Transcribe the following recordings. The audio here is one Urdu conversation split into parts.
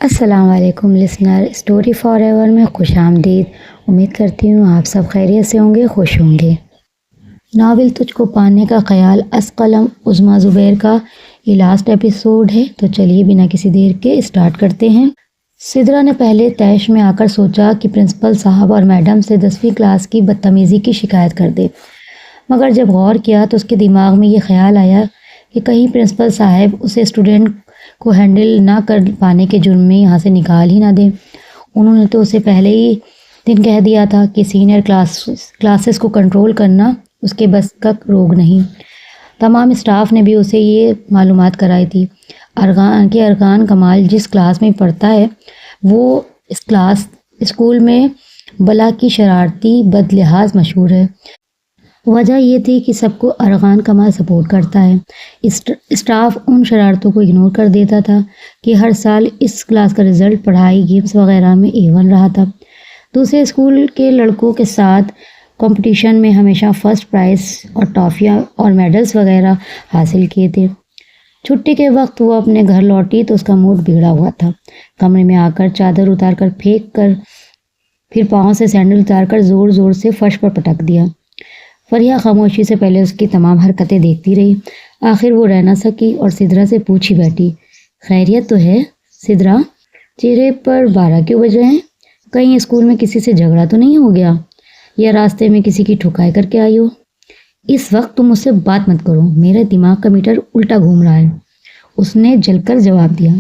السلام علیکم لسنر، اسٹوری فار ایور میں خوش آمدید۔ امید کرتی ہوں آپ سب خیریت سے ہوں گے، خوش ہوں گے۔ ناول تجھ کو پانے کا خیال از قلم عظمیٰ زبیر کا یہ لاسٹ ایپیسوڈ ہے، تو چلیے بنا کسی دیر کے اسٹارٹ کرتے ہیں۔ سدرا نے پہلے طیش میں آ کر سوچا کہ پرنسپل صاحب اور میڈم سے 10ویں کلاس کی بدتمیزی کی شکایت کر دے، مگر جب غور کیا تو اس کے دماغ میں یہ خیال آیا کہ کہیں پرنسپل صاحب اسے اسٹوڈنٹ کو ہینڈل نہ کر پانے کے جرم میں یہاں سے نکال ہی نہ دیں۔ انہوں نے تو اسے پہلے ہی دن کہہ دیا تھا کہ سینئر کلاسز کو کنٹرول کرنا اس کے بس کا روگ نہیں۔ تمام اسٹاف نے بھی اسے یہ معلومات کرائی تھی۔ ارکان کمال جس کلاس میں پڑھتا ہے وہ اسکول میں بلا کی شرارتی بد لحاظ مشہور ہے۔ وجہ یہ تھی کہ سب کو ارغان کمال سپورٹ کرتا ہے۔ اسٹاف ان شرارتوں کو اگنور کر دیتا تھا کہ ہر سال اس کلاس کا رزلٹ پڑھائی، گیمز وغیرہ میں A1 رہا تھا۔ دوسرے اسکول کے لڑکوں کے ساتھ کمپٹیشن میں ہمیشہ فرسٹ پرائز اور ٹافیاں اور میڈلز وغیرہ حاصل کیے تھے۔ چھٹی کے وقت وہ اپنے گھر لوٹی تو اس کا موڈ بگڑا ہوا تھا۔ کمرے میں آ کر چادر اتار کر پھینک کر، پھر پاؤں سے سینڈل اتار کر زور زور سے فرش پر پٹک دیا۔ فریحہ خاموشی سے پہلے اس کی تمام حرکتیں دیکھتی رہی۔ آخر وہ رہ نہ سکی اور سدرا سے پوچھ ہی بیٹھی، خیریت تو ہے سدرا؟ چہرے پر 12 کیوں بج رہے ہیں؟ کہیں اسکول میں کسی سے جھگڑا تو نہیں ہو گیا، یا راستے میں کسی کی ٹھکائی کر کے آئی ہو؟ اس وقت تم مجھ سے بات مت کرو، میرے دماغ کا میٹر الٹا گھوم رہا ہے، اس نے جل کر جواب دیا۔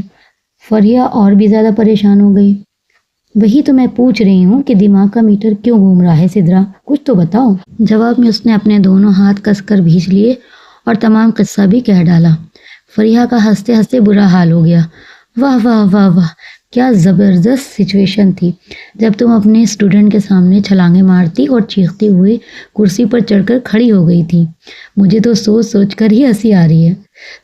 فریحہ اور بھی زیادہ پریشان ہو گئی۔ وہی تو میں پوچھ رہی ہوں کہ دماغ کا میٹر کیوں گھوم رہا ہے سدرا، کچھ تو بتاؤ۔ جواب میں اس نے اپنے دونوں ہاتھ کس کر بھیج لیے اور تمام قصہ بھی کہہ ڈالا۔ فریحہ کا ہنستے ہنستے برا حال ہو گیا۔ واہ واہ واہ واہ، کیا زبردست سچویشن تھی جب تم اپنے اسٹوڈنٹ کے سامنے چھلانگیں مارتی اور چیختی ہوئے کرسی پر چڑھ کر کھڑی ہو گئی تھی۔ مجھے تو سوچ سوچ کر ہی ہنسی آ رہی ہے۔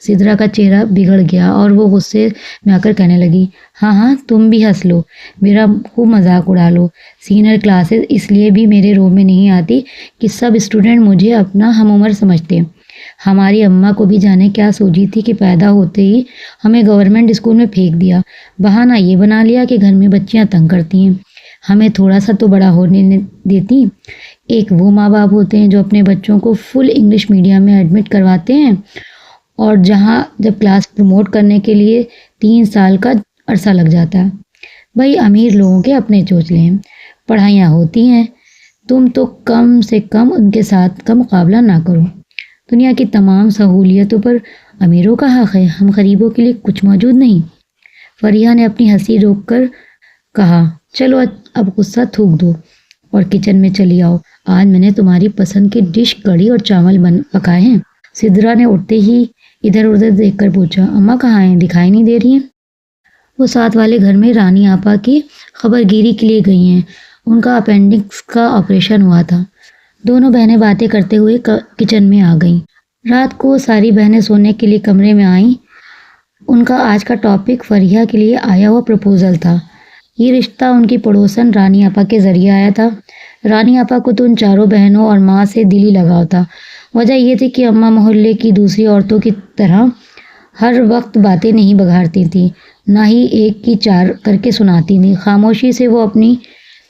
سدرا کا چہرہ بگڑ گیا اور وہ غصے میں آ کر کہنے لگی، ہاں ہاں تم بھی ہنس لو، میرا خوب مذاق اڑا لو۔ سینئر کلاسز اس لیے بھی میرے رو میں نہیں آتی کہ سب اسٹوڈنٹ مجھے اپنا ہم عمر سمجھتے ہیں۔ ہماری اماں کو بھی جانے کیا سوچی تھی کہ پیدا ہوتے ہی ہمیں گورنمنٹ اسکول میں پھینک دیا، بہانہ یہ بنا لیا کہ گھر میں بچیاں تنگ کرتی ہیں، ہمیں تھوڑا سا تو بڑا ہونے دیتی۔ ایک وہ ماں باپ ہوتے ہیں جو اپنے بچوں کو فل انگلش میڈیم میں ایڈمٹ کرواتے ہیں اور جہاں جب کلاس پروموٹ کرنے کے لیے 3 سال کا عرصہ لگ جاتا ہے۔ بھائی امیر لوگوں کے اپنے چوچلے ہیں، پڑھائیاں ہوتی ہیں، تم تو کم سے کم ان کے ساتھ کا مقابلہ نہ کرو۔ دنیا کی تمام سہولیتوں پر امیروں کا حق ہے، ہم غریبوں کے لیے کچھ موجود نہیں۔ فریحہ نے اپنی ہنسی روک کر کہا، چلو اب غصہ تھوک دو اور کچن میں چلی آؤ، آج میں نے تمہاری پسند کی ڈش کڑھی اور چاول پکائے ہیں۔ سدرا نے اٹھتے ہی ادھر ادھر دیکھ کر پوچھا، اماں کہاں ہیں، دکھائی نہیں دے رہی ہیں؟ وہ ساتھ والے گھر میں رانی آپا کی خبر گیری کے لیے گئی ہیں، ان کا اپینڈکس کا آپریشن ہوا تھا۔ دونوں بہنیں باتیں کرتے ہوئے کچن میں آ گئیں۔ رات کو ساری بہنیں سونے کے لیے کمرے میں آئیں۔ ان کا آج کا ٹاپک فریحہ کے لیے آیا ہوا پروپوزل تھا۔ یہ رشتہ ان کی پڑوسن رانی آپا کے ذریعے آیا تھا۔ رانی آپا کو تو ان چاروں بہنوں اور ماں سے دلی لگاؤ تھا۔ وجہ یہ تھی کہ اماں محلے کی دوسری عورتوں کی طرح ہر وقت باتیں نہیں بگاڑتی تھیں، نہ ہی ایک کی 4 کر کے سناتی تھیں۔ خاموشی سے وہ اپنی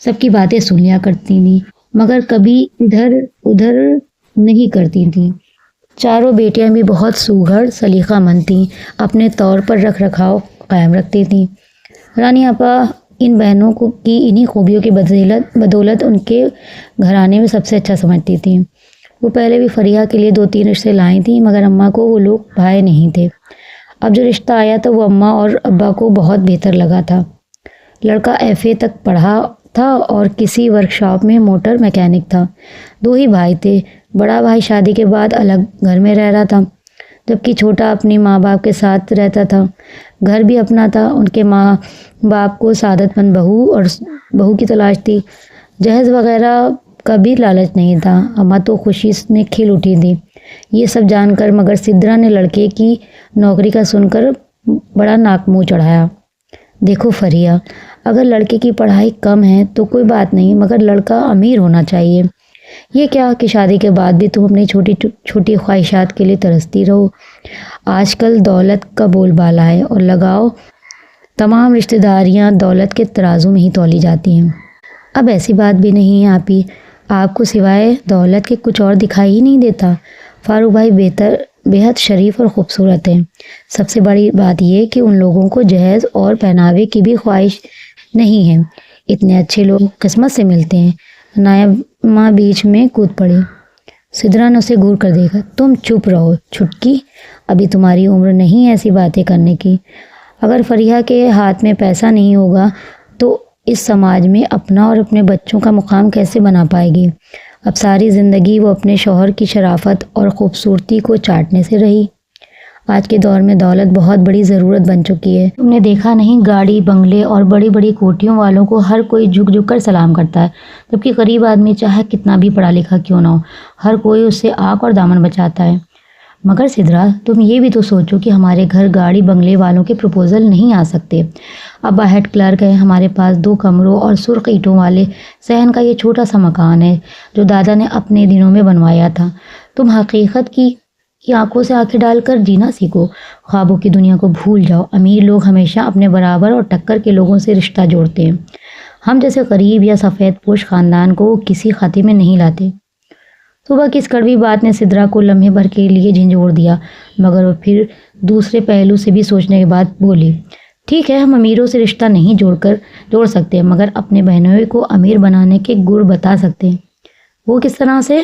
سب کی باتیں سن لیا کرتی تھیں، مگر کبھی ادھر ادھر نہیں کرتی تھیں۔ چاروں بیٹیاں بھی بہت سوگھڑ سلیقہ مند تھیں، اپنے طور پر رکھ رکھاؤ قائم رکھتی تھیں۔ رانی آپا ان بہنوں کی انہی خوبیوں کی بدولت ان کے گھرانے میں سب سے اچھا سمجھتی تھیں۔ وہ پہلے بھی فریحہ کے لیے 2-3 رشتے لائی تھیں، مگر اماں کو وہ لوگ بھائے نہیں تھے۔ اب جو رشتہ آیا تو وہ اماں اور ابا کو بہت بہتر لگا تھا۔ لڑکا FA تک پڑھا تھا اور کسی ورکشاپ میں موٹر میکینک تھا۔ 2 ہی بھائی تھے، بڑا بھائی شادی کے بعد الگ گھر میں رہ رہا تھا، جبکہ چھوٹا اپنی ماں باپ کے ساتھ رہتا تھا۔ گھر بھی اپنا تھا، ان کے ماں باپ کو سعادت مند بہو کی تلاش تھی، جہیز وغیرہ کا بھی لالچ نہیں تھا۔ اماں تو خوشی نے کھل اٹھی تھی یہ سب جان کر، مگر سدرا نے لڑکے کی نوکری کا سن کر بڑا ناک منہ چڑھایا۔ دیکھو فریحہ، اگر لڑکے کی پڑھائی کم ہے تو کوئی بات نہیں، مگر لڑکا امیر ہونا چاہیے۔ یہ کیا کہ شادی کے بعد بھی تم اپنی چھوٹی چھوٹی خواہشات کے لیے ترستی رہو۔ آج کل دولت کا بول بالا ہے اور لگاؤ تمام رشتہ داریاں دولت کے ترازو میں ہی تولی جاتی ہیں۔ اب ایسی بات بھی نہیں ہے آپی، آپ کو سوائے دولت کے کچھ اور دکھائی ہی نہیں دیتا۔ فاروق بھائی بے حد شریف اور خوبصورت ہیں۔ سب سے بڑی بات یہ کہ ان لوگوں کو جہیز اور پہناوے کی بھی خواہش نہیں ہے۔ اتنے اچھے لوگ قسمت سے ملتے ہیں۔ نائمہ بیچ میں کود پڑی۔ سدرا نے اسے گور کر دیکھا۔ تم چپ رہو چھٹکی، ابھی تمہاری عمر نہیں ایسی باتیں کرنے کی۔ اگر فریحہ کے ہاتھ میں پیسہ نہیں ہوگا تو اس سماج میں اپنا اور اپنے بچوں کا مقام کیسے بنا پائے گی؟ اب ساری زندگی وہ اپنے شوہر کی شرافت اور خوبصورتی کو چاٹنے سے رہی۔ آج کے دور میں دولت بہت بڑی ضرورت بن چکی ہے۔ تم نے دیکھا نہیں، گاڑی بنگلے اور بڑی بڑی کوٹھیوں والوں کو ہر کوئی جھک جھک کر سلام کرتا ہے، جبکہ غریب آدمی چاہے کتنا بھی پڑھا لکھا کیوں نہ ہو، ہر کوئی اس سے آنکھ اور دامن بچاتا ہے۔ مگر سدرا، تم یہ بھی تو سوچو کہ ہمارے گھر گاڑی بنگلے والوں کے پروپوزل نہیں آ سکتے۔ ابا ہیڈ کلرک ہے، ہمارے پاس 2 کمروں اور سرخ اینٹوں والے صحن کا یہ چھوٹا سا مکان ہے جو دادا نے اپنے دنوں میں بنوایا تھا۔ تم حقیقت کی آنکھوں سے آنکھیں ڈال کر جینا سیکھو، خوابوں کی دنیا کو بھول جاؤ۔ امیر لوگ ہمیشہ اپنے برابر اور ٹکر کے لوگوں سے رشتہ جوڑتے ہیں، ہم جیسے غریب یا سفید پوش خاندان کو کسی خاتے میں نہیں لاتے۔ صبح کی اس کڑوی بات نے سدرا کو لمحے بھر کے لیے جھنجھوڑ دیا، مگر وہ پھر دوسرے پہلو سے بھی سوچنے کے بعد بولی، ٹھیک ہے، ہم امیروں سے رشتہ نہیں جوڑ سکتے، مگر اپنے بہنوئی کو امیر بنانے کے گر بتا سکتے ہیں۔ وہ کس طرح سے؟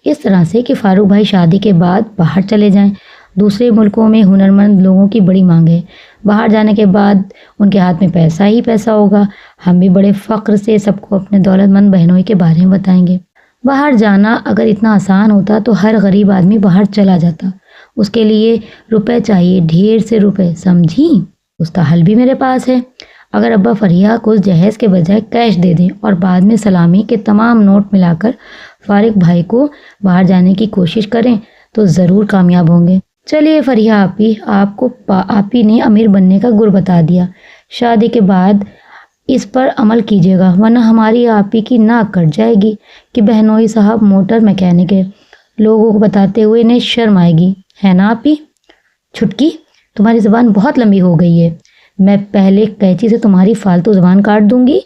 اس طرح سے کہ فاروق بھائی شادی کے بعد باہر چلے جائیں۔ دوسرے ملکوں میں ہنرمند لوگوں کی بڑی مانگ ہے، باہر جانے کے بعد ان کے ہاتھ میں پیسہ ہی پیسہ ہوگا۔ ہم بھی بڑے فخر سے سب کو اپنے دولت مند بہنوئی کے بارے میں بتائیں گے۔ باہر جانا اگر اتنا آسان ہوتا تو ہر غریب آدمی باہر چلا جاتا۔ اس کے لیے روپے چاہیے، ڈھیر سے روپے، سمجھی؟ اس کا حل بھی میرے پاس ہے۔ اگر ابا فریحہ کو جہیز کے بجائے کیش دے دیں اور بعد میں سلامی کے تمام نوٹ ملا کر فارق بھائی کو باہر جانے کی کوشش کریں تو ضرور کامیاب ہوں گے۔ چلیے فریحہ آپی، آپی نے امیر بننے کا گر بتا دیا۔ شادی کے بعد اس پر عمل کیجیے گا، ورنہ ہماری آپی کی ناک کٹ جائے گی کہ بہنوئی صاحب موٹر میکینک ہے۔ لوگوں کو بتاتے ہوئے انہیں شرم آئے گی، ہے نا آپی؟ چھٹکی، تمہاری زبان بہت لمبی ہو گئی ہے۔ میں پہلے قینچی سے تمہاری فالتو زبان کاٹ دوں گی،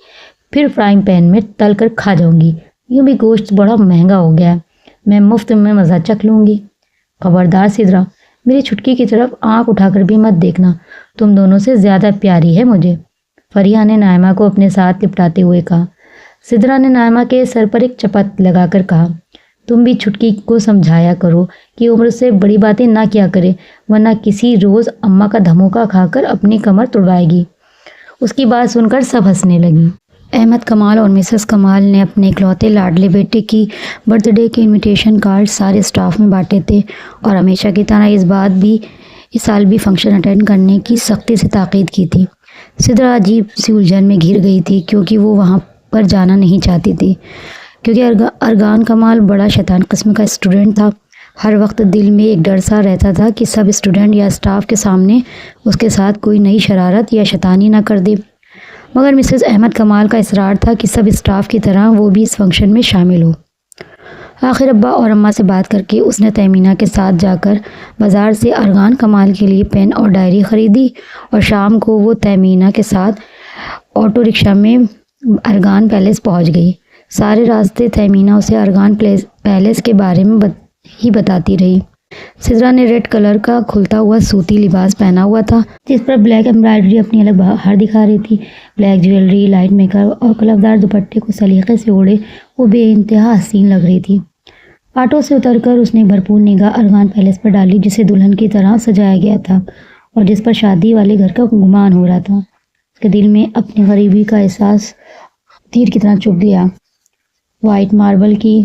پھر فرائنگ پین میں تل کر کھا جاؤں گی۔ یوں بھی گوشت بڑا مہنگا ہو گیا ہے، میں مفت میں مزہ چکھ لوں گی۔ خبردار سدرا، میری چھٹکی کی طرف آنکھ اٹھا کر بھی مت دیکھنا، تم دونوں سے زیادہ پیاری ہے مجھے، فریحہ نے نائمہ کو اپنے ساتھ لپٹاتے ہوئے کہا۔ سدرا نے نائمہ کے سر پر ایک چپت لگا کر کہا، تم بھی چھٹکی کو سمجھایا کرو کہ عمر سے بڑی باتیں نہ کیا کرے، ورنہ کسی روز اماں کا دھموکا کھا کر اپنی کمر توڑوائے گی۔ اس کی بات سن کر سب ہنسنے لگی۔ احمد کمال اور مسز کمال نے اپنے اکلوتے لاڈلے بیٹے کی برتھ ڈے کے انویٹیشن کارڈ سارے اسٹاف میں بانٹے تھے، اور ہمیشہ کی طرح اس سال بھی فنکشن اٹینڈ کرنے کی سختی سے تاکید کی تھی۔ سدرا عجیب سی الجھن میں گھر گئی تھی، کیونکہ وہ وہاں پر جانا نہیں چاہتی تھی، کیونکہ ارغان کمال بڑا شیطان قسم کا اسٹوڈنٹ تھا۔ ہر وقت دل میں ایک ڈر سا رہتا تھا کہ سب اسٹوڈنٹ یا اسٹاف کے سامنے اس کے ساتھ کوئی نئی شرارت یا شیطانی نہ کر دے، مگر مسز احمد کمال کا اصرار تھا کہ سب اسٹاف کی طرح وہ بھی اس فنکشن میں شامل ہو۔ آخر ابا اور اماں سے بات کر کے اس نے تیمینہ کے ساتھ جا کر بازار سے ارغان کمال کے لیے پین اور ڈائری خریدی، اور شام کو وہ تیمینہ کے ساتھ آٹو رکشہ میں ارغان پیلس پہنچ گئی۔ سارے راستے تیمینہ اسے ارغان پیلس کے بارے میں ہی بتاتی رہی۔ سدرا نے ریڈ کلر کا کھلتا ہوا سوتی لباس پہنا ہوا تھا، جس پر بلیک ایمبرائڈری اپنی الگ بہار دکھا رہی تھی۔ Black jewellery, light make up اور کلفدار دوپٹے کو سلیقے سے اوڑھے وہ بے انتہا حسین لگ رہی تھی۔ آٹو سے اتر کر اس نے بھرپور نگاہ ارغان پیلس پر ڈالی، جسے دلہن کی طرح سجایا گیا تھا اور جس پر شادی والے گھر کا گمان ہو رہا تھا۔ اس کے دل میں اپنی غریبی کا احساس تیر کی طرح چبھ گیا۔ وائٹ ماربل کی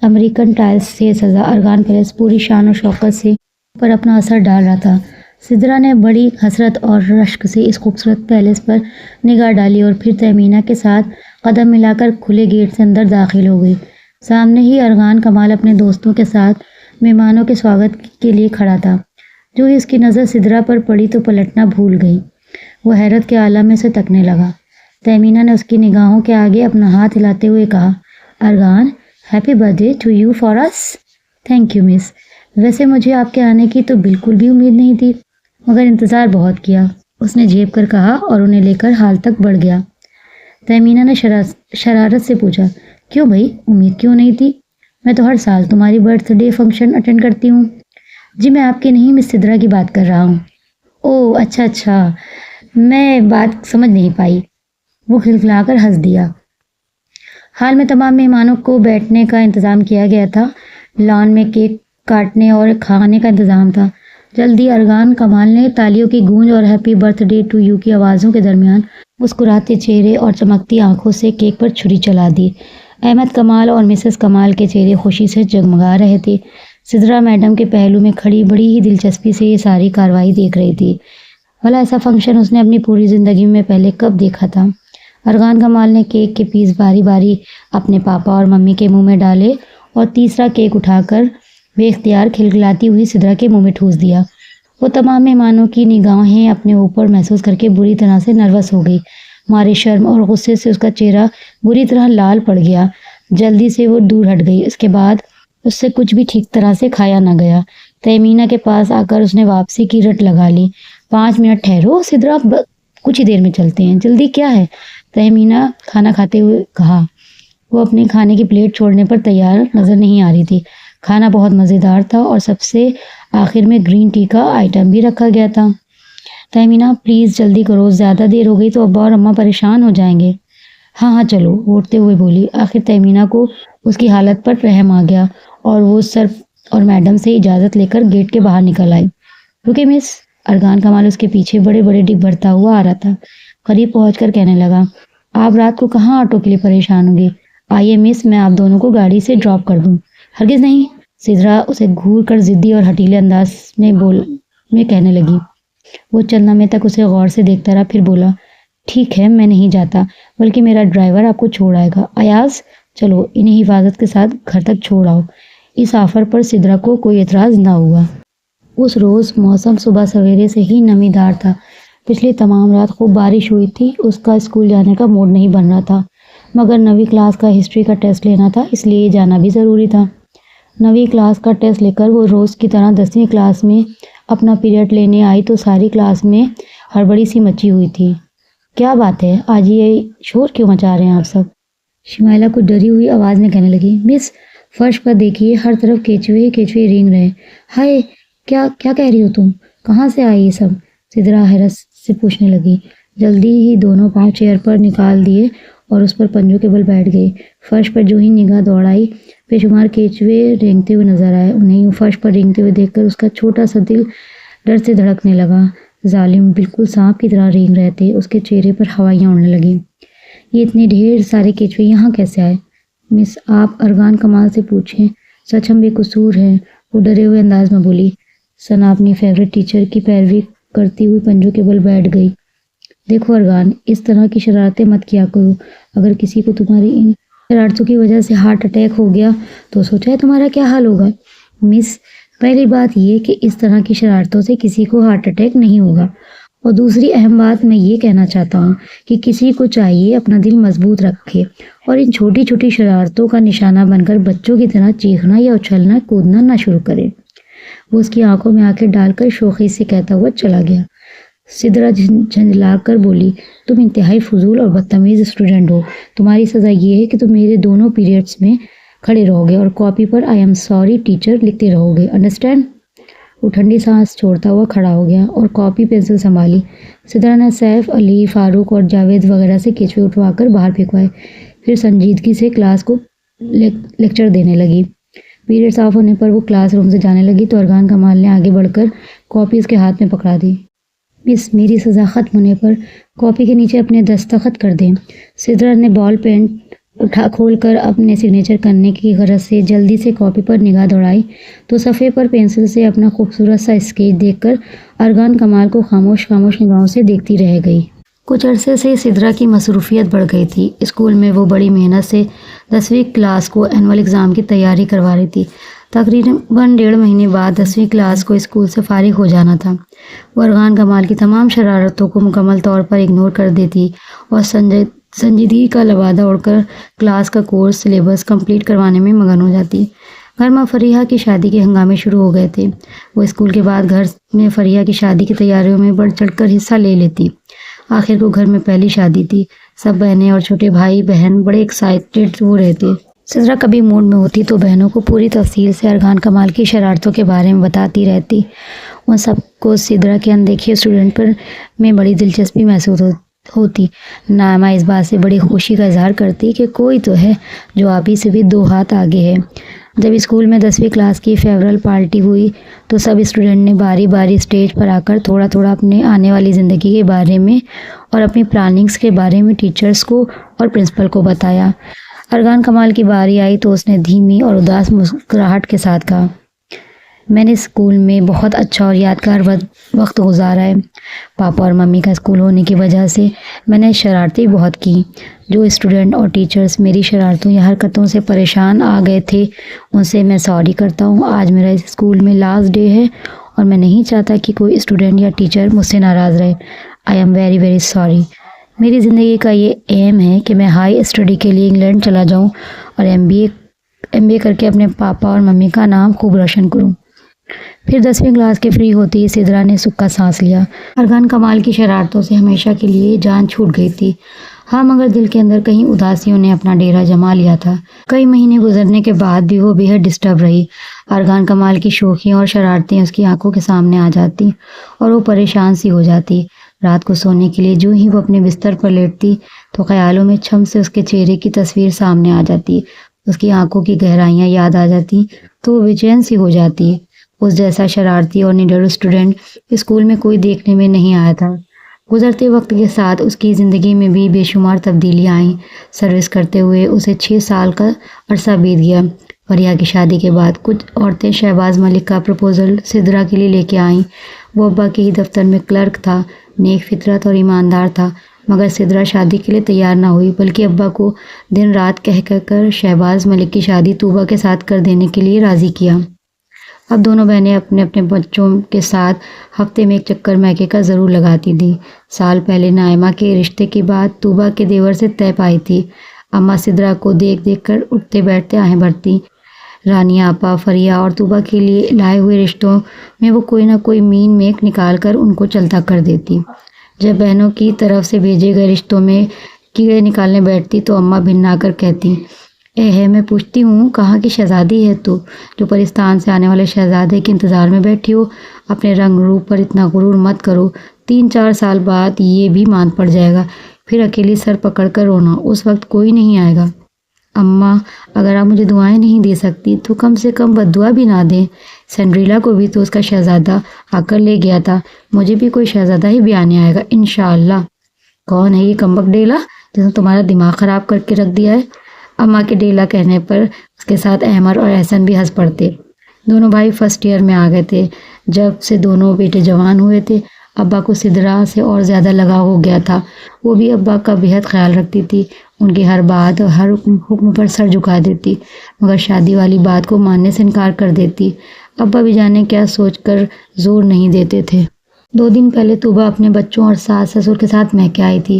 امریکن ٹائلز سے سجا ارغان پیلس پوری شان و شوکت سے پر اپنا اثر ڈال رہا تھا۔ سدرا نے بڑی حسرت اور رشک سے اس خوبصورت پیلس پر نگاہ ڈالی اور پھر تیمینہ کے ساتھ قدم ملا کر کھلے گیٹ سے اندر داخل ہو گئی۔ سامنے ہی ارغان کمال اپنے دوستوں کے ساتھ مہمانوں کے سواگت کے لیے کھڑا تھا۔ جو ہی اس کی نظر سدرا پر پڑی تو پلٹنا بھول گئی، وہ حیرت کے عالم میں سے تکنے لگا۔ تیمینہ نے اس کی نگاہوں کے آگے اپنا ہاتھ ہلاتے ہوئے کہا، ارغان، happy birthday to you for اس۔ تھینک یو مس، ویسے مجھے آپ کے آنے کی تو بالکل بھی امید نہیں تھی، مگر انتظار بہت کیا۔ اس نے جھیپ کر کہا اور انہیں لے کر ہال تک بڑھ گیا۔ تہمینہ نے شرارت سے پوچھا، کیوں بھائی، امید کیوں نہیں تھی؟ میں تو ہر سال تمہاری برتھ ڈے فنکشن اٹینڈ کرتی ہوں۔ جی میں آپ کی نہیں، مس سدرا کی بات کر رہا ہوں۔ اوہ اچھا، میں بات سمجھ نہیں پائی۔ وہ کھلکھلا کر ہنس دیا۔ حال میں تمام مہمانوں کو بیٹھنے کا انتظام کیا گیا تھا۔ لان میں کیک کاٹنے اور کھانے کا انتظام تھا۔ جلدی ارغان کمال نے تالیوں کی گونج اور happy birthday to you کی آوازوں کے درمیان مسکراتے چہرے اور چمکتی آنکھوں سے کیک پر چھری چلا دی۔ احمد کمال اور مسز کمال کے چہرے خوشی سے جگمگا رہے تھے۔ سدرا میڈم کے پہلو میں کھڑی بڑی ہی دلچسپی سے یہ ساری کارروائی دیکھ رہی تھی۔ بھلا ایسا فنکشن اس نے اپنی پوری زندگی میں پہلے کب دیکھا تھا؟ ارغان کمال نے کیک کے پیس باری باری اپنے پاپا اور ممی کے منہ میں ڈالے اور تیسرا کیک اٹھا کر بے اختیار کھلکھلاتی ہوئی سدرا کے منہ میں ٹھوس دیا۔ وہ تمام مہمانوں کی نگاہیں اپنے اوپر محسوس کر کے بری طرح سے نروس ہو گئی۔ مارے شرم اور غصے سے اس کا چہرہ بری طرح لال پڑ گیا۔ جلدی سے وہ دور ہٹ گئی۔ اس کے بعد اس سے کچھ بھی ٹھیک طرح سے کھایا نہ گیا۔ تہمینہ کے پاس آ کر اس نے واپسی کی رٹ لگا لی۔ 5 منٹ ٹھہرو سدرا، کچھ ہی دیر میں چلتے ہیں، جلدی کیا ہے؟ تہمینہ کھانا کھاتے ہوئے کہا۔ وہ اپنے کھانے کی پلیٹ چھوڑنے پر تیار نظر نہیں آ رہی تھی۔ کھانا بہت مزیدار تھا اور سب سے آخر میں گرین ٹی کا آئٹم بھی رکھا گیا تھا۔ تہمینہ پلیز جلدی کرو، زیادہ دیر ہو گئی تو ابا اور اماں پریشان ہو جائیں گے۔ ہاں چلو، اٹھتے ہوئے بولی۔ آخر تہمینہ کو اس کی حالت پر رحم آ گیا اور وہ سر اور میڈم سے اجازت لے کر گیٹ کے باہر نکل آئی۔ رکے مس، ارغان کمال اس کے پیچھے بڑے بڑے ڈگ بھرتا ہوا آ رہا تھا۔ قریب پہنچ کر کہنے لگا، آپ رات کو کہاں آٹو کے لیے پریشان ہوں گے؟ آئیے مس، میں آپ دونوں کو گاڑی سے ڈراپ کر دوں۔ ہرگز نہیں، سدرا اسے گھور کر ضدی اور ہٹیلے انداز میں کہنے لگی۔ وہ چند لمحے تک اسے غور سے دیکھتا رہا، پھر بولا، ٹھیک ہے میں نہیں جاتا، بلکہ میرا ڈرائیور آپ کو چھوڑ آئے گا۔ ایاز، چلو انہیں حفاظت کے ساتھ گھر تک چھوڑ آؤ۔ اس آفر پر سدرا کو کوئی اعتراض نہ ہوا۔ اس روز موسم صبح سویرے سے ہی نمی دار تھا۔ پچھلی تمام رات خوب بارش ہوئی تھی۔ اس کا اسکول جانے کا موڈ نہیں بن رہا تھا، مگر 9ویں کلاس کا ہسٹری کا ٹیسٹ لینا تھا، اس لیے جانا بھی ضروری تھا۔ 9ویں کلاس کا ٹیسٹ لے کر وہ روز کی طرح 10ویں کلاس میں اپنا پیریڈ لینے آئی تو ساری کلاس میں ہڑبڑی سی مچی ہوئی تھی۔ کیا بات ہے، آج یہ شور کیوں مچا رہے ہیں آپ سب؟ شمائلہ کچھ ڈری ہوئی آواز میں کہنے لگی، مس فرش پر دیکھیے، ہر طرف کیچوے کیچوے رینگ رہے۔ ہائے، کیا کہہ رہی ہو تم؟ کہاں سے آئی یہ سب؟ سدرا حیرت سے پوچھنے لگی۔ جلدی ہی دونوں پاؤں چیئر پر نکال دیے اور اس پر پنجوں کے بل بیٹھ گئی۔ فرش پر جو ہی نگاہ دوڑائی، بے شمار کیچوے رینگتے ہوئے نظر آئے۔ انہیں فرش پر رینگتے ہوئے دیکھ کر اس کا چھوٹا سا دل ڈر سے دھڑکنے لگا۔ ظالم بالکل سانپ کی طرح رینگ رہے تھے۔ اس کے چہرے پر ہوائیاں اڑنے لگیں۔ یہ اتنے ڈھیر سارے کیچوے یہاں کیسے آئے؟ مس، آپ ارغان کمال سے پوچھیں، سچ ہم بے قصور ہیں، وہ ڈرے ہوئے انداز میں بولی۔ ثنا اپنی فیورٹ ٹیچر کی پیروی کرتی ہوئی پنجوں کے بل بیٹھ گئی۔ دیکھو ارغان، اس طرح کی شرارتیں مت کیا کرو۔ اگر کسی کو تمہاری ان شرارتوں کی وجہ سے ہارٹ اٹیک ہو گیا تو سوچا ہے تمہارا کیا حال ہوگا؟ مس، پہلی بات یہ کہ اس طرح کی شرارتوں سے کسی کو ہارٹ اٹیک نہیں ہوگا، اور دوسری اہم بات میں یہ کہنا چاہتا ہوں کہ کسی کو چاہیے اپنا دل مضبوط رکھے اور ان چھوٹی چھوٹی شرارتوں کا نشانہ بن کر بچوں کی طرح چیخنا یا اچھلنا کودنا نہ شروع کرے۔ وہ اس کی آنکھوں میں آنکھیں ڈال کر شوخی سے کہتا ہوا چلا گیا۔ سدرا جھنجھلا کر بولی، تم انتہائی فضول اور بدتمیز اسٹوڈنٹ ہو۔ تمہاری سزا یہ ہے کہ تم میرے دونوں پیریڈس میں کھڑے رہو گے اور copy per I am sorry teacher لکھتے رہو گے، انڈرسٹینڈ؟ وہ ٹھنڈی سانس چھوڑتا ہوا کھڑا ہو گیا اور کاپی پینسل سنبھالی۔ سدرا نے سیف، علی، فاروق اور جاوید وغیرہ سے کیچوے اٹھوا کر باہر پھینکوائے، پھر سنجیدگی سے کلاس کو لیکچر دینے لگی۔ پیریڈس آف ہونے پر وہ کلاس روم سے جانے لگی تو ارغان کمال نے آگے بڑھ کر کاپی اس کے ہاتھ میں پکڑا دی۔ مس، میری سزا ختم ہونے پر کاپی کے نیچے اپنے دستخط کر دیں۔ سدرا نے بال پین کھول کر اپنے سگنیچر کرنے کی غرض سے جلدی سے کاپی پر نگاہ دوڑائی تو صفحے پر پینسل سے اپنا خوبصورت سا اسکیچ دیکھ کر ارغان کمال کو خاموش نگاہوں سے دیکھتی رہ گئی۔ کچھ عرصے سے سدرا کی مصروفیت بڑھ گئی تھی۔ اسکول میں وہ بڑی محنت سے 10ویں کلاس کو اینول ایگزام کی تیاری کروا رہی تھی۔ تقریباً 1.5 مہینے بعد 10ویں کلاس کو اسکول سے فارغ ہو جانا تھا۔ وہ ارغان کمال کی تمام شرارتوں کو مکمل طور پر اگنور کر دیتی اور سنجیدگی کا لبادہ اوڑھ کر کلاس کا کورس سلیبس کمپلیٹ کروانے میں مگن ہو جاتی۔ گھر میں فریحہ کی شادی کے ہنگامے شروع ہو گئے تھے۔ وہ اسکول کے بعد گھر میں فریحہ کی شادی کی تیاریوں میں بڑھ چڑھ کر حصہ لے لیتی۔ آخر کو گھر میں پہلی شادی تھی۔ سب بہنیں اور چھوٹے بھائی بہن بڑے ایکسائٹیڈ ہو رہے تھے۔ سدرا کبھی موڈ میں ہوتی تو بہنوں کو پوری تفصیل سے ارغان کمال کی شرارتوں کے بارے میں بتاتی رہتی۔ ان سب کو سدرا کے اندیکھے اسٹوڈنٹ پر میں بڑی دلچسپی محسوس ہوتی۔ نائمہ اس بات سے بڑی خوشی کا اظہار کرتی کہ کوئی تو ہے جو آپ ہی سے بھی 2 ہاتھ آگے ہے۔ جب اسکول میں 10ویں کلاس کی فیئرویل پارٹی ہوئی تو سب اسٹوڈنٹ نے باری باری اسٹیج پر آ کر تھوڑا تھوڑا اپنے آنے والی زندگی کے بارے میں اور اپنی پلاننگز کے بارے میں ٹیچرز کو اور پرنسپل کو بتایا۔ ارغان کمال کی باری آئی تو اس نے دھیمی اور اداس مسکراہٹ کے ساتھ کہا، میں نے اسکول میں بہت اچھا اور یادگار وقت گزارا ہے۔ پاپا اور ممی کا اسکول ہونے کی وجہ سے میں نے شرارتیں بہت کی۔ جو اسٹوڈنٹ اور ٹیچرز میری شرارتوں یا حرکتوں سے پریشان آ گئے تھے ان سے میں سوری کرتا ہوں۔ آج میرا اس اسکول میں لاسٹ ڈے ہے اور میں نہیں چاہتا کہ کوئی اسٹوڈنٹ یا ٹیچر مجھ سے ناراض رہے۔ I am very very sorry. میری زندگی کا یہ ایم ہے کہ میں ہائی اسٹڈی کے لیے انگلینڈ چلا جاؤں اور ایم بی اے کر کے اپنے پاپا اور ممی کا نام خوب روشن کروں۔ پھر 10ویں کلاس کے فری ہوتے ہی سدرا نے سکھا سانس لیا۔ ارغان کمال کی شرارتوں سے ہمیشہ کے لیے جان چھوٹ گئی تھی۔ ہاں مگر دل کے اندر کہیں اداسیوں نے اپنا ڈیرا جما لیا تھا۔ کئی مہینے گزرنے کے بعد بھی وہ بے حد ڈسٹرب رہی۔ ارغان کمال کی شوخیاں اور شرارتیں اس کی آنکھوں کے سامنے آ جاتی اور وہ پریشان سی ہو جاتی۔ رات کو سونے کے لیے جو ہی وہ اپنے بستر پر لیٹتی تو خیالوں میں چھم سے اس کے چہرے کی تصویر سامنے آ جاتی، اس کی آنکھوں کی گہرائیاں یاد آ جاتی تو وہ بے چین سی ہو جاتی۔ اس جیسا شرارتی اور نڈر اسٹوڈنٹ اسکول میں کوئی دیکھنے میں نہیں آیا تھا۔ گزرتے وقت کے ساتھ اس کی زندگی میں بھی بے شمار تبدیلیاں آئیں۔ سروس کرتے ہوئے اسے 6 سال کا عرصہ بیت گیا۔ فریحہ کی شادی کے بعد کچھ عورتیں شہباز ملک کا پروپوزل سدرا کے لیے لے کے آئیں۔ وہ ابا کے ہی دفتر میں کلرک تھا، نیک فطرت اور ایماندار تھا، مگر سدرا شادی کے لیے تیار نہ ہوئی بلکہ ابا کو دن رات کہہ کر شہباز ملک کی شادی طوبہ کے ساتھ کر دینے کے لیے راضی کیا۔ اب دونوں بہنیں اپنے اپنے بچوں کے ساتھ ہفتے میں ایک چکر میکے کا ضرور لگاتی تھیں۔ سال پہلے نائمہ کے رشتے کی بات طوبہ کے دیور سے طے پائی تھی۔ اماں سدرا کو دیکھ دیکھ کر اٹھتے بیٹھتے آہیں بھرتی۔ رانیہ آپا فریحہ اور طوبہ کے لیے لائے ہوئے رشتوں میں وہ کوئی نہ کوئی مین میک نکال کر ان کو چلتا کر دیتی۔ جب بہنوں کی طرف سے بھیجے گئے رشتوں میں کیڑے نکالنے بیٹھتی تو اماں بھننا کر کہتی، اے ہے میں پوچھتی ہوں کہاں کی شہزادی ہے تو جو پرستان سے آنے والے شہزادے کے انتظار میں بیٹھی ہو؟ اپنے رنگ روپ پر اتنا غرور مت کرو، 3-4 سال بعد یہ بھی مان پڑ جائے گا، پھر اکیلی سر پکڑ کر رونا، اس وقت کوئی نہیں آئے گا۔ اماں اگر آپ مجھے دعائیں نہیں دے سکتی تو کم سے کم بددعا بھی نہ دیں۔ سنڈریلا کو بھی تو اس کا شہزادہ آ کر لے گیا تھا، مجھے بھی کوئی شہزادہ ہی بھی آنے آئے گا انشاءاللہ۔ کون ہے یہ کمبخت ڈیلا جس نے تمہارا دماغ خراب کر کے رکھ دیا ہے؟ اماں کے ڈیلا کہنے پر اس کے ساتھ احمد اور احسن بھی ہنس پڑتے۔ دونوں بھائی فرسٹ ایئر میں آ گئے تھے جب سے دونوں بیٹے جوان ہوئے تھے۔ ابا کو سدرا سے اور زیادہ لگاؤ ہو گیا تھا۔ وہ بھی ابا کا بہت خیال رکھتی تھی، ان کی ہر بات اور ہر حکم پر سر جھکا دیتی، مگر شادی والی بات کو ماننے سے انکار کر دیتی۔ ابا بھی جانے کیا سوچ کر زور نہیں دیتے تھے۔ 2 دن پہلے طوبہ اپنے بچوں اور ساس سسر کے ساتھ میکے آئی تھی۔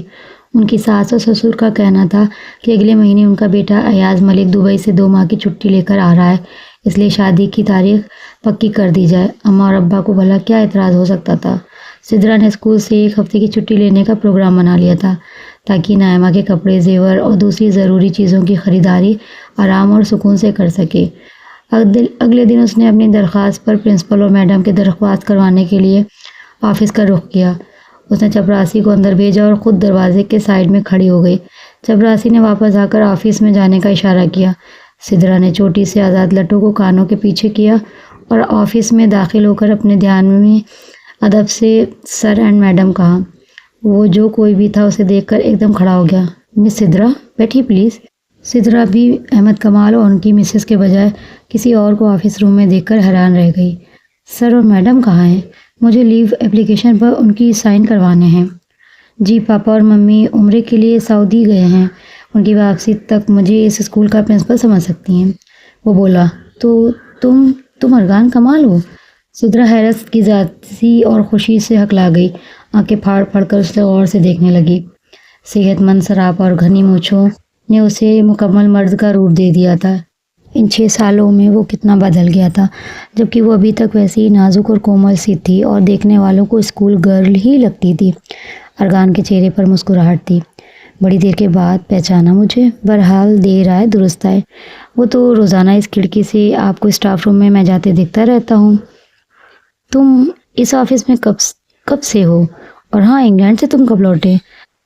ان کی ساس اور سسر کا کہنا تھا کہ اگلے مہینے ان کا بیٹا ایاز ملک دبئی سے 2 ماہ کی چھٹی لے کر آ رہا ہے، اس لیے شادی کی تاریخ پکی کر دی جائے۔ اماں اور ابا کو بھلا کیا اعتراض ہو سکتا تھا؟ سدرا نے اسکول سے 1 ہفتے کی چھٹی لینے کا پروگرام بنا لیا تھا تاکہ نائمہ کے کپڑے، زیور اور دوسری ضروری چیزوں کی خریداری آرام اور سکون سے کر سکے۔ اگلے دن اس نے اپنی درخواست پر پرنسپل اور میڈم کے درخواست کروانے کے لیے آفس کا رخ کیا۔ اس نے چپراسی کو اندر بھیجا اور خود دروازے کے سائڈ میں کھڑی ہو گئی۔ چپراسی نے واپس آ کر آفس میں جانے کا اشارہ کیا۔ سدرا نے چوٹی سے آزاد لٹوں کو کانوں کے پیچھے کیا اور آفس میں داخل ہو کر اپنے دھیان میں ادب سے سر اینڈ میڈم کہا۔ وہ جو کوئی بھی تھا اسے دیکھ کر ایک دم کھڑا ہو گیا۔ مس سدرا بیٹھی پلیز۔ سدرا بھی احمد کمال اور ان کی مسز کے بجائے کسی اور کو آفس روم میں دیکھ کر حیران رہ گئی۔ سر اور میڈم کہاں ہیں؟ مجھے لیو اپلیکیشن پر ان کی سائن کروانے ہیں۔ جی پاپا اور ممی عمرے کے لیے سعودی گئے ہیں، ان کی واپسی تک مجھے اس اسکول کا پرنسپل سمجھ سکتی ہیں۔ وہ بولا، تو تم ارغان کمال ہو؟ سدرا حیرت کی ذاتی اور خوشی سے ہکلا گئی، آنکھیں پھاڑ پھاڑ کر اسے غور سے دیکھنے لگی۔ صحت مند سراپا اور گھنی مونچھوں نے اسے مکمل مرد کا روپ دے دیا تھا۔ ان 6 سالوں میں وہ کتنا بدل گیا تھا، جبکہ وہ ابھی تک ویسی ہی نازک اور کومل سی تھی اور دیکھنے والوں کو اسکول گرل ہی لگتی تھی۔ ارغان کے چہرے پر مسکراہٹ تھی۔ بڑی دیر کے بعد پہچانا مجھے؟ بہرحال دیر آئے درست آئے، وہ تو روزانہ اس کھڑکی سے آپ کو اسٹاف روم میں جاتے دیکھتا رہتا ہوں۔ تم اس آفس میں کب سے ہو؟ اور ہاں، انگلینڈ سے تم کب لوٹے؟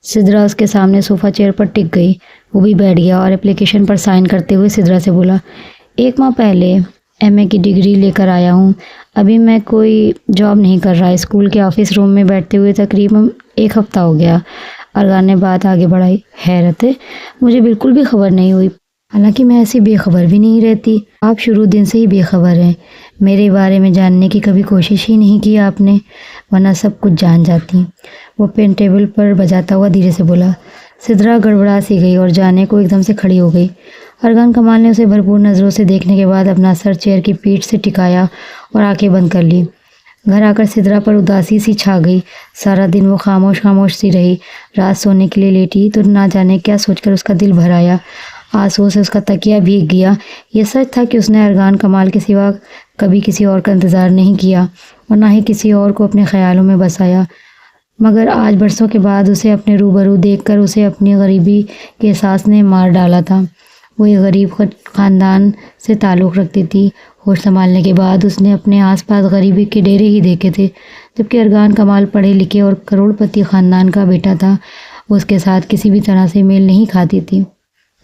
سدرا اس کے سامنے صوفہ چیئر پر ٹک گئی۔ وہ بھی بیٹھ گیا اور اپلیکیشن پر سائن کرتے ہوئے سدرا سے بولا، 1 ماہ پہلے ایم اے کی ڈگری لے کر آیا ہوں۔ ابھی میں کوئی جاب نہیں کر رہا۔ اسکول کے آفس روم میں بیٹھتے ہوئے تقریباً 1 ہفتہ ہو گیا۔ ارغان نے بات آگے بڑھائی۔ حیرت ہے، مجھے بالکل بھی خبر نہیں ہوئی، حالانکہ میں ایسی بے خبر بھی نہیں رہتی۔ آپ شروع دن سے ہی بے خبر ہیں، میرے بارے میں جاننے کی کبھی کوشش ہی نہیں کی آپ نے، ورنہ سب کچھ جان جاتی۔ وہ پین ٹیبل پر بجاتا ہوا دھیرے سے بولا۔ سدرا گڑبڑا سی گئی اور جانے کو ایک دم سے کھڑی ہو گئی۔ ارغان کمال نے اسے بھرپور نظروں سے دیکھنے کے بعد اپنا سر چیئر کی پیٹھ سے ٹکایا اور آنکھیں بند کر لی۔ گھر آ کر سدرا پر اداسی سی چھا گئی۔ سارا دن وہ خاموش سی رہی۔ رات سونے کے لیے لیٹی تو نہ جانے کیا سوچ کر اس کا دل بھر آیا۔ آنسوؤں سے اس کا تکیہ بھیگ گیا۔ یہ سچ تھا کہ اس نے ارغان کمال کے سوا کبھی کسی اور کا انتظار نہیں کیا اور نہ ہی کسی اور کو اپنے خیالوں میں بسایا، مگر آج برسوں کے بعد اسے اپنے روبرو دیکھ کر اسے اپنی غریبی کے احساس نے مار ڈالا تھا۔ وہ ایک غریب خاندان سے تعلق رکھتی تھی۔ ہوش سنبھالنے کے بعد اس نے اپنے آس پاس غریبی کے ڈیرے ہی دیکھے تھے، جبکہ ارغان کمال پڑھے لکھے اور کروڑ پتی خاندان کا بیٹا تھا۔ وہ اس کے ساتھ کسی بھی طرح سے میل نہیں کھاتی تھی۔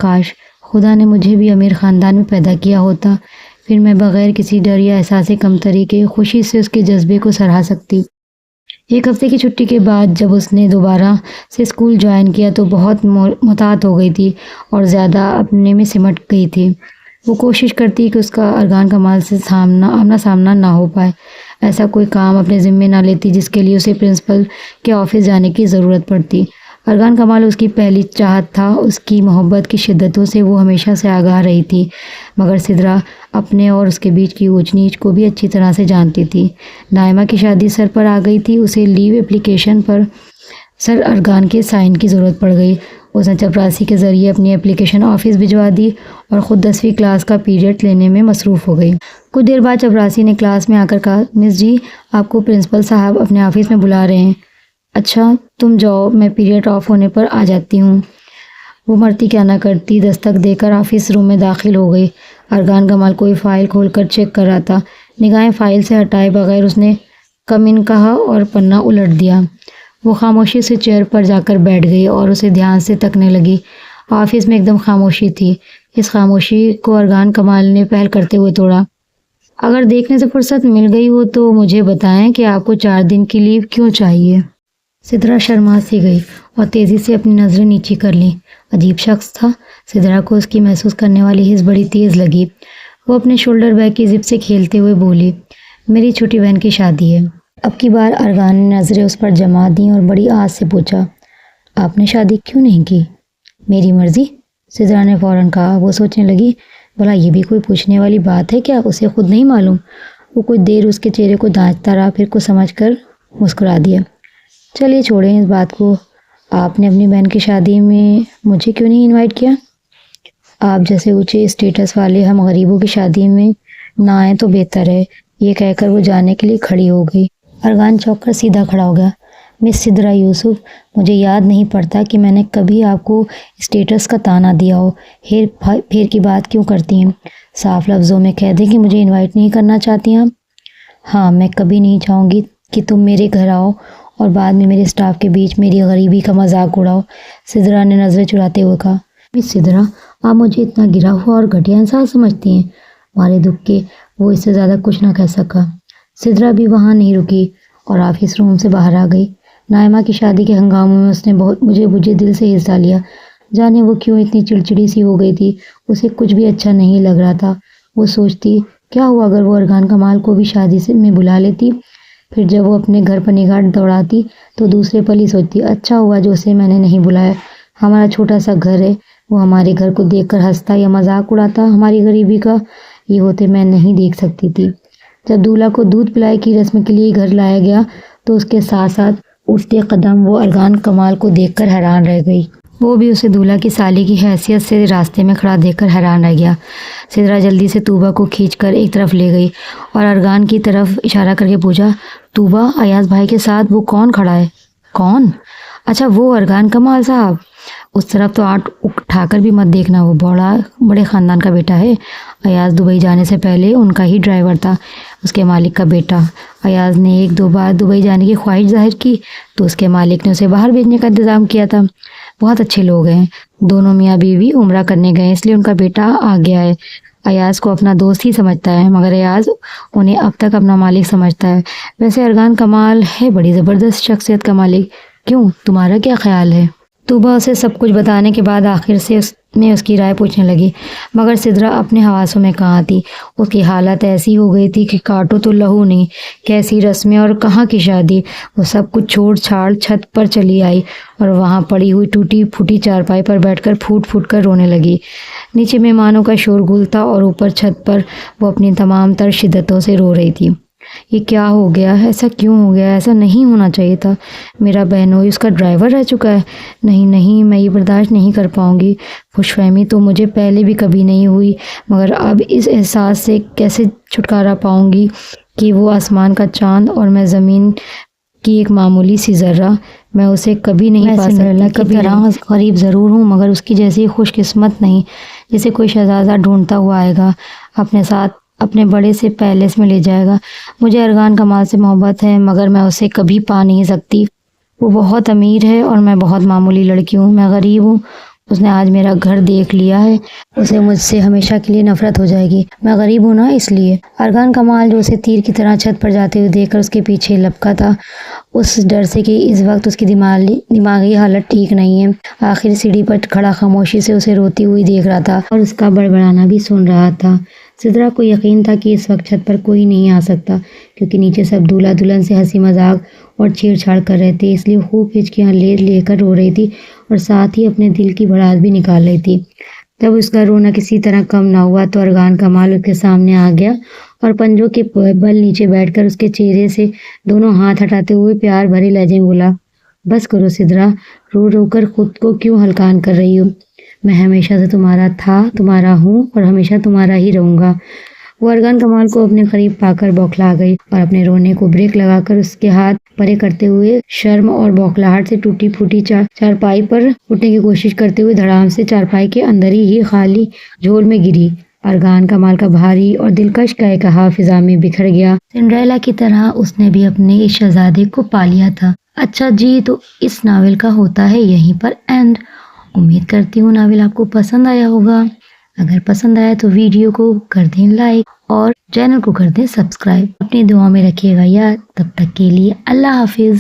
کاش خدا نے مجھے بھی امیر خاندان میں پیدا کیا ہوتا، پھر میں بغیر کسی ڈر یا احساس کمتری کے خوشی سے اس کے جذبے کو سراہ سکتی۔ 1 ہفتے کی چھٹی کے بعد جب اس نے دوبارہ سے اسکول جوائن کیا تو بہت محتاط ہو گئی تھی اور زیادہ اپنے میں سمٹ گئی تھی۔ وہ کوشش کرتی کہ اس کا ارغان کمال سے آمنا سامنا نہ ہو پائے، ایسا کوئی کام اپنے ذمے نہ لیتی جس کے لیے اسے پرنسپل کے آفس جانے کی ضرورت پڑتی۔ ارغان کمال اس کی پہلی چاہت تھا۔ اس کی محبت کی شدتوں سے وہ ہمیشہ سے آگاہ رہی تھی، مگر سدرا اپنے اور اس کے بیچ کی اونچ نیچ کو بھی اچھی طرح سے جانتی تھی۔ نائمہ کی شادی سر پر آ گئی تھی۔ اسے لیو اپلیکیشن پر سر ارغان کے سائن کی ضرورت پڑ گئی۔ اس نے چپراسی کے ذریعے اپنی اپلیکیشن آفس بھجوا دی اور خود 10ویں کلاس کا پیریڈ لینے میں مصروف ہو گئی۔ کچھ دیر بعد چپراسی نے کلاس میں آ کر کہا، مس جی، آپ کو پرنسپل صاحب اپنے آفس میں بلا رہے ہیں۔ اچھا، تم جاؤ، میں پیریڈ آف ہونے پر آ جاتی ہوں۔ وہ مرتی کیا نہ کرتی، دستک دے کر آفس روم میں داخل ہو گئی۔ ارغان کمال کوئی فائل کھول کر چیک کر رہا تھا۔ نگاہیں فائل سے ہٹائے بغیر اس نے کم ان کہا اور پنہ الٹ دیا۔ وہ خاموشی سے چیئر پر جا کر بیٹھ گئی اور اسے دھیان سے تکنے لگی۔ آفس میں ایک دم خاموشی تھی۔ اس خاموشی کو ارغان کمال نے پہل کرتے ہوئے توڑا۔ اگر دیکھنے سے فرصت مل گئی ہو تو مجھے بتائیں کہ آپ کو 4 دن کی لیو کیوں چاہیے؟ سدرا شرما سی گئی اور تیزی سے اپنی نظریں نیچی کر لیں۔ عجیب شخص تھا۔ سدرا کو اس کی محسوس کرنے والی حس بڑی تیز لگی۔ وہ اپنے شولڈر بیگ کی زپ سے کھیلتے ہوئے بولی، میری چھوٹی بہن کی شادی ہے۔ اب کی بار ارغان نے نظریں اس پر جما دیں اور بڑی آس سے پوچھا، آپ نے شادی کیوں نہیں کی؟ میری مرضی، سدرا نے فوراً کہا۔ وہ سوچنے لگی، بولا یہ بھی کوئی پوچھنے والی بات ہے کیا؟ اسے خود نہیں معلوم۔ وہ کچھ دیر اس کے چہرے کو دانچتا رہا، پھر کچھ سمجھ کر مسکرا دیا۔ چلیے چھوڑیں اس بات کو، آپ نے اپنی بہن کی شادی میں مجھے کیوں نہیں انوائٹ کیا؟ آپ جیسے اونچے اسٹیٹس والے ہم غریبوں کی شادی میں نہ آئیں تو بہتر ہے، یہ کہہ کر وہ جانے کے لیے کھڑی ہو گئی۔ ارغان چونک کر سیدھا کھڑا ہو گیا۔ مس سدرا یوسف، مجھے یاد نہیں پڑتا کہ میں نے کبھی آپ کو اسٹیٹس کا طعنہ دیا ہو۔ ہیر پھیر کی بات کیوں کرتی ہیں؟ صاف لفظوں میں کہہ دیں کہ مجھے انوائٹ نہیں کرنا چاہتی ہیں آپ۔ ہاں، میں کبھی نہیں چاہوں گی کہ تم میرے گھر آؤ اور بعد میں میرے اسٹاف کے بیچ میری غریبی کا مذاق اڑاؤ، سدرا نے نظریں چراتے ہوئے کہا۔ مس سدرا، آپ مجھے اتنا گرا ہوا اور گھٹیا انسان سمجھتی ہیں؟ ہمارے دکھ کے وہ اس سے زیادہ کچھ نہ کہہ سکا۔ سدرا بھی وہاں نہیں رکی اور آفس روم سے باہر آ گئی۔ نائمہ کی شادی کے ہنگاموں میں اس نے مجھے دل سے حصہ لیا۔ جانے وہ کیوں اتنی چڑچڑی سی ہو گئی تھی، اسے کچھ بھی اچھا نہیں لگ رہا تھا۔ وہ سوچتی، کیا ہوا اگر وہ ارغان کمال کو بھی شادی میں بلا لیتی؟ پھر جب وہ اپنے گھر پر نگاہ دوڑاتی تو دوسرے پل ہی سوچتی، اچھا ہوا جو اسے میں نے نہیں بلایا۔ ہمارا چھوٹا سا گھر ہے، وہ ہمارے گھر کو دیکھ کر ہنستا یا مذاق اڑاتا ہماری غریبی کا، یہ ہوتے میں نہیں دیکھ سکتی تھی۔ جب دولہا کو دودھ پلائی کی رسم کے لیے گھر لایا گیا تو اس کے ساتھ ساتھ اٹھتے قدم وہ ارغان کمال کو دیکھ کر حیران رہ گئی۔ وہ بھی اسے دولہا کی سالی کی حیثیت سے راستے میں کھڑا دیکھ کر حیران رہ گیا۔ سدرا جلدی سے طوبہ کو کھینچ کر ایک طرف لے گئی اور ارغان کی طرف اشارہ کر کے پوچھا، طوبہ، ایاز بھائی کے ساتھ وہ کون کھڑا ہے؟ کون؟ اچھا وہ ارغان کمال صاحب، اس طرف تو آنکھ اٹھا کر بھی مت دیکھنا، وہ بڑے خاندان کا بیٹا ہے۔ ایاز دبئی جانے سے پہلے ان کا ہی ڈرائیور تھا، اس کے مالک کا بیٹا۔ ایاز نے ایک دو بار دبئی جانے کی خواہش ظاہر کی تو اس کے مالک نے اسے باہر بھیجنے کا انتظام کیا تھا۔ بہت اچھے لوگ ہیں، دونوں میاں بیوی عمرہ کرنے گئے، اس لیے ان کا بیٹا آ گیا ہے۔ ایاز کو اپنا دوست ہی سمجھتا ہے، مگر ایاز انہیں اب تک اپنا مالک سمجھتا ہے۔ ویسے ارغان کمال ہے بڑی زبردست شخصیت کا مالک، کیوں، تمہارا کیا خیال ہے؟ طوبہ اسے سب کچھ بتانے کے بعد آخر سے اس کی رائے پوچھنے لگی، مگر سدرا اپنے حواسوں میں کہاں تھی۔ اس کی حالت ایسی ہو گئی تھی کہ کاٹو تو لہو نہیں، کیسی رسمیں اور کہاں کی شادی۔ وہ سب کچھ چھوڑ چھاڑ چھت پر چلی آئی اور وہاں پڑی ہوئی ٹوٹی پھوٹی چارپائی پر بیٹھ کر پھوٹ پھوٹ کر رونے لگی۔ نیچے مہمانوں کا شورغل تھا اور اوپر چھت پر وہ اپنی تمام تر شدتوں سے رو رہی تھی۔ یہ کیا ہو گیا؟ ایسا کیوں ہو گیا؟ ایسا نہیں ہونا چاہیے تھا۔ میرا بہنوئی اس کا ڈرائیور رہ چکا ہے۔ نہیں، میں یہ برداشت نہیں کر پاؤں گی۔ خوش فہمی تو مجھے پہلے بھی کبھی نہیں ہوئی، مگر اب اس احساس سے کیسے چھٹکارا پاؤں گی کہ وہ آسمان کا چاند اور میں زمین کی ایک معمولی سی ذرہ، میں اسے کبھی نہیں پا سکتی۔ کبھی غریب ضرور ہوں، مگر اس کی جیسی خوش قسمت نہیں، جسے کوئی شہزادہ ڈھونڈتا ہوا آئے گا، اپنے ساتھ اپنے بڑے سے پیلس میں لے جائے گا۔ مجھے ارغان کمال سے محبت ہے، مگر میں اسے کبھی پا نہیں سکتی۔ وہ بہت امیر ہے اور میں بہت معمولی لڑکی ہوں، میں غریب ہوں۔ اس نے آج میرا گھر دیکھ لیا ہے، اسے مجھ سے ہمیشہ کے لیے نفرت ہو جائے گی۔ میں غریب ہوں نا، اس لیے۔ ارغان کمال جو اسے تیر کی طرح چھت پر جاتے ہوئے دیکھ کر اس کے پیچھے لپکا تھا، اس ڈر سے کہ اس وقت اس کی دماغی حالت ٹھیک نہیں ہے، آخر سیڑھی پر کھڑا خاموشی سے اسے روتی ہوئی دیکھ رہا تھا اور اس کا بڑبڑانا بھی سن رہا تھا۔ سدرا کو یقین تھا کہ اس وقت چھت پر کوئی نہیں آ سکتا، کیونکہ نیچے سب دولہا دلہن سے ہنسی مذاق اور چھیڑ چھاڑ کر رہے تھے، اس لیے خوب ہچکیاں لے کر رو رہی تھی اور ساتھ ہی اپنے دل کی بھڑاس بھی نکال رہی تھی۔ جب اس کا رونا کسی طرح کم نہ ہوا تو ارغان کمال اس کے سامنے آ گیا اور پنجوں کے بل نیچے بیٹھ کر اس کے چہرے سے دونوں ہاتھ ہٹاتے ہوئے پیار بھرے لہجے میں بولا، بس کرو سدرا، رو رو کر خود کو کیوں ہلکان کر رہی ہو؟ میں ہمیشہ سے تمہارا تھا، تمہارا ہوں اور ہمیشہ تمہارا ہی رہوں گا۔ وہ ارغان کمال کو اپنے قریب پا کر بوکھلا گئی اور اپنے رونے کو بریک لگا کر اس کے ہاتھ پرے کرتے ہوئے شرم اور بوکھلاہٹ سے ٹوٹی پھوٹی چارپائی پر اٹھنے کی کوشش کرتے ہوئے دھڑام سے چارپائی کے اندر ہی خالی جھول میں گری۔ ارغان کمال کا بھاری اور دلکش قہقہا فضا میں بکھر گیا۔ سنڈریلا کی طرح اس نے بھی اپنے اس شہزادے کو پا لیا تھا۔ اچھا جی، تو اس ناول کا ہوتا ہے یہیں پر اینڈ۔ امید کرتی ہوں ناول آپ کو پسند آیا ہوگا۔ اگر پسند آیا تو ویڈیو کو کر دیں لائک اور چینل کو کر دیں سبسکرائب۔ اپنی دعا میں رکھیے گا یاد۔ تب تک کے لیے اللہ حافظ۔